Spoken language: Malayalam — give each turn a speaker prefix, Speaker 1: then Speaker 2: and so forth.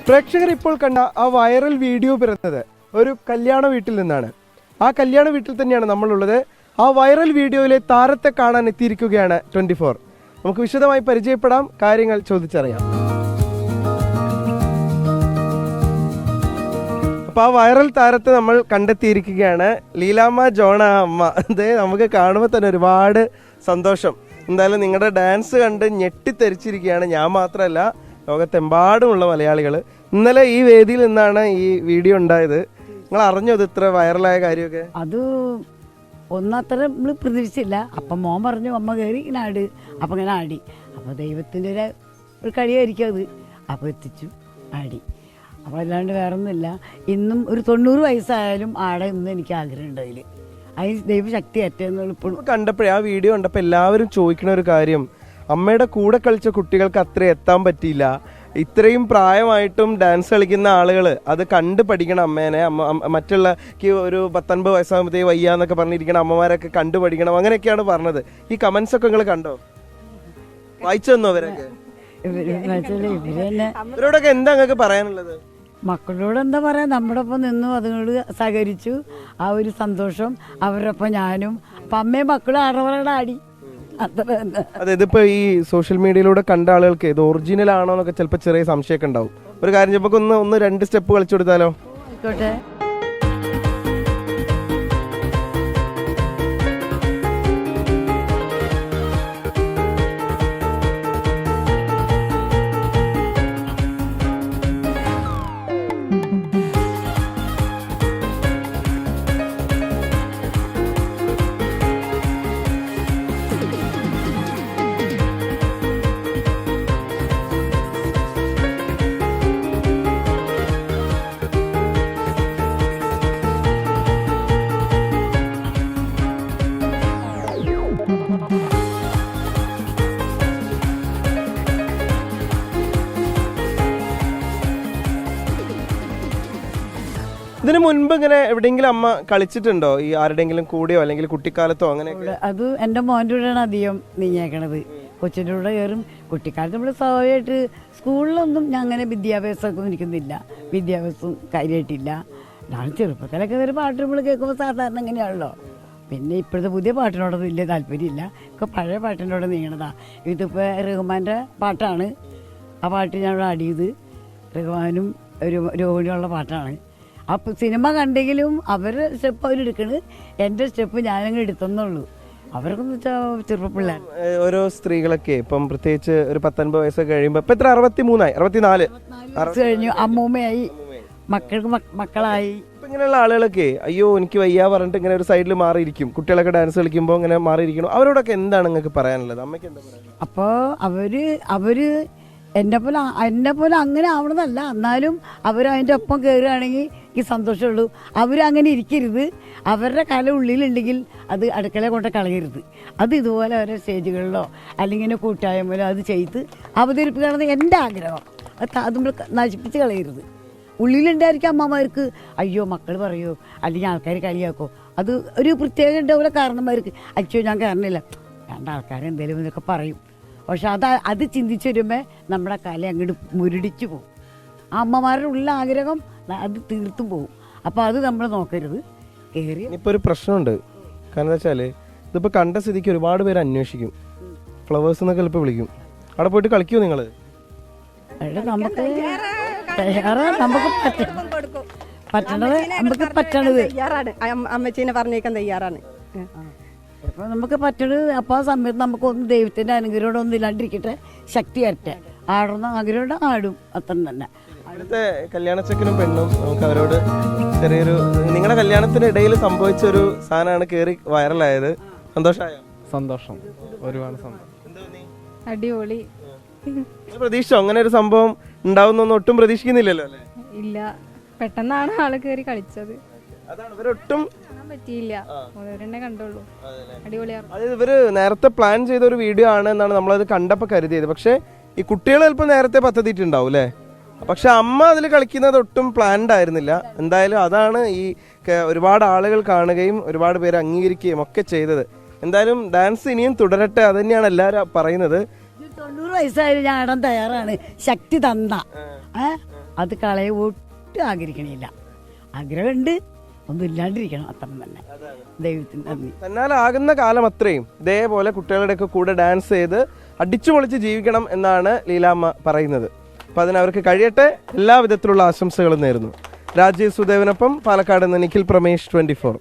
Speaker 1: പ്രേക്ഷകർ ഇപ്പോൾ കണ്ട ആ വൈറൽ വീഡിയോ പിറന്നത് ഒരു കല്യാണ വീട്ടിൽ നിന്നാണ്. ആ കല്യാണ വീട്ടിൽ തന്നെയാണ് നമ്മളുള്ളത്. ആ വൈറൽ വീഡിയോയിലെ താരത്തെ കാണാൻ എത്തിയിരിക്കുകയാണ് 24. നമുക്ക് വിശദമായി പരിചയപ്പെടാം, കാര്യങ്ങൾ ചോദിച്ചറിയാം. അപ്പോൾ ആ വൈറൽ താരത്തെ നമ്മൾ കണ്ടെത്തിയിരിക്കുകയാണ്. ലീലാമ്മ ജോണ അമ്മ. അതെ, നമുക്ക് കാണുമ്പോൾ തന്നെ ഒരുപാട് സന്തോഷം. എന്തായാലും നിങ്ങളുടെ ഡാൻസ് കണ്ട് ഞെട്ടിത്തെരിച്ചിരിക്കുകയാണ്. ഞാൻ മാത്രമല്ല, ലോകത്തെമ്പാടുമുള്ള മലയാളികൾ. ഇന്നലെ ഈ വേദിയിൽ നിന്നാണ് ഈ വീഡിയോ ഉണ്ടായത്. നിങ്ങൾ അറിഞ്ഞോ ഇത് ഇത്ര വൈറലായ കാര്യമൊക്കെ?
Speaker 2: അത് ഒന്നത്ര നമ്മൾ പ്രതീക്ഷിച്ചില്ല. അപ്പം മോൻ പറഞ്ഞു അമ്മ കയറി ഇങ്ങനെ ആട്. അപ്പം ഇങ്ങനെ ആടി. അപ്പോൾ ദൈവത്തിൻ്റെ ഒരു കഴിയായിരിക്കും അത്. അപ്പോൾ എത്തിച്ചു ആടി. അപ്പോൾ അല്ലാണ്ട് വേറെ ഒന്നുമില്ല. ഇന്നും ഒരു 90 വയസ്സായാലും ആടെ ഇന്ന് എനിക്ക് ആഗ്രഹമുണ്ട്. അതിൽ ദൈവശക്തി ഏറ്റെന്നുള്ള ഇപ്പോഴും
Speaker 1: കണ്ടപ്പോഴേ, ആ വീഡിയോ കണ്ടപ്പോൾ എല്ലാവരും ചോദിക്കുന്ന ഒരു കാര്യം, അമ്മയുടെ കൂടെ കളിച്ച കുട്ടികൾക്ക് അത്ര എത്താൻ പറ്റിയില്ല. ഇത്രയും പ്രായമായിട്ടും ഡാൻസ് കളിക്കുന്ന ആളുകൾ അത് കണ്ടു പഠിക്കണം അമ്മേനെ. മറ്റുള്ള ഒരു 19 വയസ്സാകുമ്പോഴത്തേക്ക് വയ്യാന്നൊക്കെ പറഞ്ഞിരിക്കണം അമ്മമാരൊക്കെ കണ്ടു പഠിക്കണം, അങ്ങനെയൊക്കെയാണ് പറഞ്ഞത്. ഈ കമന്റ്സ് ഒക്കെ നിങ്ങൾ കണ്ടോ? വായിച്ചു തന്നോ അവരൊക്കെ? ഇവരോടൊക്കെ എന്താ നിങ്ങൾക്ക് പറയാനുള്ളത്?
Speaker 2: മക്കളോട് എന്താ പറയാ, നമ്മുടെ ഒപ്പം നിന്നു, അതുകൊണ്ട് സഹകരിച്ചു. ആ ഒരു സന്തോഷം അവരുടെ ഒപ്പം ഞാനും. അപ്പം അമ്മയും മക്കളും ആടവരുടെ ആടി.
Speaker 1: അതെ, ഇതിപ്പോ ഈ സോഷ്യൽ മീഡിയയിലൂടെ കണ്ട ആളുകൾക്ക് ഇത് ഒറിജിനൽ ആണോ എന്നൊക്കെ ചിലപ്പോൾ ചെറിയ സംശയമൊക്കെ ഉണ്ടാവും. ഒരു കാര്യം ചിലപ്പോൾ ഒന്ന് 2 സ്റ്റെപ്പ് കളിച്ചു കൊടുത്താലോ?
Speaker 2: ആയിക്കോട്ടെ. ഇതിന്
Speaker 1: മുൻപ് ഇങ്ങനെ എവിടെയെങ്കിലും അമ്മ കളിച്ചിട്ടുണ്ടോ? ഈ ആരുടെയെങ്കിലും കൂടെയോ അല്ലെങ്കിൽ കുട്ടിക്കാലത്തോ അങ്ങനെ?
Speaker 2: അത് എൻ്റെ മോൻ്റെ കൂടെയാണ് അധികം നീങ്ങിയേക്കണത്. കൊച്ചിൻ്റെ കൂടെ കയറും. കുട്ടിക്കാലത്ത് നമ്മൾ സ്വാഭാവികമായിട്ട് സ്കൂളിലൊന്നും ഞാൻ അങ്ങനെ വിദ്യാഭ്യാസമൊക്കെ നിൽക്കുന്നില്ല. വിദ്യാഭ്യാസം കാര്യമായിട്ടില്ല. ഞാൻ ചെറുപ്പത്തിലൊക്കെ ഒരു പാട്ട് നമ്മൾ കേൾക്കുമ്പോൾ സാധാരണ എങ്ങനെയാണല്ലോ. പിന്നെ ഇപ്പോഴത്തെ പുതിയ പാട്ടിനോടൊന്നും വലിയ താല്പര്യമില്ല. ഒക്കെ പഴയ പാട്ടിനോട് നീങ്ങണതാണ്. ഇതിപ്പോൾ റഹ്മാൻ്റെ പാട്ടാണ്. ആ പാട്ട് ഞാൻ ആടിയത് റഹ്മാനും രോഹിണിയുള്ള പാട്ടാണ്. അപ്പോൾ സിനിമ കണ്ടെങ്കിലും അവരുടെ സ്റ്റെപ്പ് അവരെടുക്കണ്, എൻ്റെ സ്റ്റെപ്പ് ഞാനങ്ങ് എടുത്തെന്നുള്ളൂ. അവർക്കെന്ന് വെച്ചാൽ ചെറുപ്പപ്പിള്ളേർ.
Speaker 1: ഓരോ സ്ത്രീകളൊക്കെ ഇപ്പം പ്രത്യേകിച്ച് ഒരു 19 വയസ്സൊക്കെ കഴിയുമ്പോൾ ഇപ്പം എത്ര 63 64
Speaker 2: കഴിഞ്ഞു, അമ്മൂമ്മയായി, മക്കൾക്ക് മക്കളായി.
Speaker 1: ഇപ്പം ഇങ്ങനെയുള്ള ആളുകളൊക്കെ അയ്യോ എനിക്ക് വയ്യ പറഞ്ഞിട്ട് ഇങ്ങനെ ഒരു സൈഡിൽ മാറിയിരിക്കും. കുട്ടികളൊക്കെ ഡാൻസ് കളിക്കുമ്പോൾ ഇങ്ങനെ മാറിയിരിക്കണം. അവരോടൊക്കെ എന്താണ് നിങ്ങൾക്ക് പറയാനുള്ളത്? അമ്മയ്ക്ക് എന്താ പറയാനുള്ളത്?
Speaker 2: അപ്പോൾ അവര് എന്നെ പോലെ അങ്ങനെ ആവണമെന്നല്ല, എന്നാലും അവരതിൻ്റെ ഒപ്പം കയറുകയാണെങ്കിൽ എനിക്ക് സന്തോഷമുള്ളൂ. അവരങ്ങനെ ഇരിക്കരുത്. അവരുടെ കല ഉള്ളിലുണ്ടെങ്കിൽ അത് അടുക്കള കൊണ്ട് കളയരുത്. അത് ഇതുപോലെ ഓരോ സ്റ്റേജുകളിലോ അല്ലെങ്കിൽ കൂട്ടായ്മയിലോ അത് ചെയ്ത് അവതരിപ്പിക്കണമെന്ന് എൻ്റെ ആഗ്രഹം. അത് നമ്മൾ നശിപ്പിച്ച് കളയരുത്. ഉള്ളിലുണ്ടായിരിക്കും അമ്മമാർക്ക്, അയ്യോ മക്കൾ പറയുമോ അല്ലെങ്കിൽ ആൾക്കാർ കളിയാക്കോ, അത് ഒരു പ്രത്യേകം ഉണ്ടാവില്ല. കാരണന്മാർക്ക് അയ്യോ ഞാൻ കാരണമില്ല, രണ്ടാൾക്കാർ എന്തെങ്കിലും എന്നൊക്കെ പറയും. പക്ഷെ അത് ചിന്തിച്ച് വരുമ്പോൾ നമ്മുടെ കല അങ്ങോട്ട് മുരടിച്ചു പോകും. ആ അമ്മമാരുടെ ഉള്ള ആഗ്രഹം അത് തീർത്തും പോകും. അപ്പോൾ അത് നമ്മൾ നോക്കരുത്. കയറി
Speaker 1: ഇപ്പോൾ ഒരു പ്രശ്നമുണ്ട്. കാരണം എന്താ വെച്ചാൽ ഇതിപ്പോൾ കണ്ട സ്ഥിതിക്ക് ഒരുപാട് പേര് അന്വേഷിക്കും. ഫ്ലവേഴ്സ് എന്നൊക്കെ ഇപ്പോൾ വിളിക്കും. അവിടെ പോയിട്ട് കളിക്കുമോ നിങ്ങൾ?
Speaker 2: നമുക്ക് പറ്റണത് നമുക്ക് പറ്റണത്
Speaker 3: അമ്മച്ചീനെ പറഞ്ഞേക്കാൻ തയ്യാറാണ്.
Speaker 2: അപ്പോൾ നമുക്ക് പറ്റണത് അപ്പോൾ ആ സമയത്ത് നമുക്കൊന്നും ദൈവത്തിൻ്റെ അനുഗ്രഹമൊന്നും ഇല്ലാണ്ടിരിക്കട്ടെ, ശക്തി വരട്ടെ. ആടുന്ന ആഗ്രഹം ആടും, അത്ര തന്നെ.
Speaker 1: അടുത്ത കല്യാണച്ചക്കനും പെണ്ണും നമുക്ക് അവരോട് ചെറിയൊരു, നിങ്ങളുടെ കല്യാണത്തിനിടയിൽ സംഭവിച്ച ഒരു സാധനമാണ് കയറി വൈറലായത്. സന്തോഷമായോ?
Speaker 4: സന്തോഷം, ഒരുപാട് സന്തോഷം.
Speaker 3: അടിപൊളി.
Speaker 1: പ്രതീക്ഷിച്ചോ അങ്ങനെ ഒരു സംഭവം ഉണ്ടാവുന്നൊന്നും? ഒട്ടും പ്രതീക്ഷിക്കുന്നില്ലല്ലോ അല്ലേ?
Speaker 3: ഇല്ല, പെട്ടെന്നാണ് ആള് കയറി കളിച്ചത്.
Speaker 1: അതാണ് ഇവരൊട്ടും
Speaker 3: പറ്റിയില്ല, ഓരോരെണ്ണെ കണ്ടുള്ളൂ. അടിപൊളിയാണ്.
Speaker 1: അതായത് ഇവര് നേരത്തെ പ്ലാൻ ചെയ്ത ഒരു വീഡിയോ ആണ് എന്നാണ് നമ്മളത് കണ്ടപ്പോൾ കരുതിയത്. പക്ഷെ ഈ കുട്ടികൾ ചിലപ്പോൾ നേരത്തെ പദ്ധതിയിട്ടുണ്ടാവും അല്ലേ? പക്ഷെ അമ്മ അതിൽ കളിക്കുന്നത് ഒട്ടും പ്ലാൻഡ് ആയിരുന്നില്ല. എന്തായാലും അതാണ് ഈ ഒരുപാട് ആളുകൾ കാണുകയും ഒരുപാട് പേര് അംഗീകരിക്കുകയും ഒക്കെ ചെയ്തത്. എന്തായാലും ഡാൻസ് ഇനിയും തുടരട്ടെ, അത് തന്നെയാണ് എല്ലാവരും പറയുന്നത്.
Speaker 2: 90 വയസ്സായാലും ഞാൻ ഇടാൻ തയ്യാറാണ്. ശക്തി തന്ന അത് കളയെ ഒട്ടും ആഗ്രഹിക്കണില്ല. ആഗ്രഹമുണ്ട്, ഒന്നും ഇല്ലാണ്ടിരിക്കണം, അത്ര തന്നെ. ദൈവത്തിന് നന്ദി.
Speaker 1: തന്നാലാകുന്ന കാലം അത്രയും ഇതേപോലെ കുട്ടികളുടെയൊക്കെ കൂടെ ഡാൻസ് ചെയ്ത് അടിച്ചു പൊളിച്ച് ജീവിക്കണം എന്നാണ് ലീലാമ്മ പറയുന്നത്. അപ്പം അതിന് അവർക്ക് കഴിയട്ടെ. എല്ലാവിധത്തിലുള്ള ആശംസകളും നേരുന്നു. രാജേഷ് സുദേവനൊപ്പം പാലക്കാട് നിന്ന് നിഖിൽ പ്രമേഷ്, 24.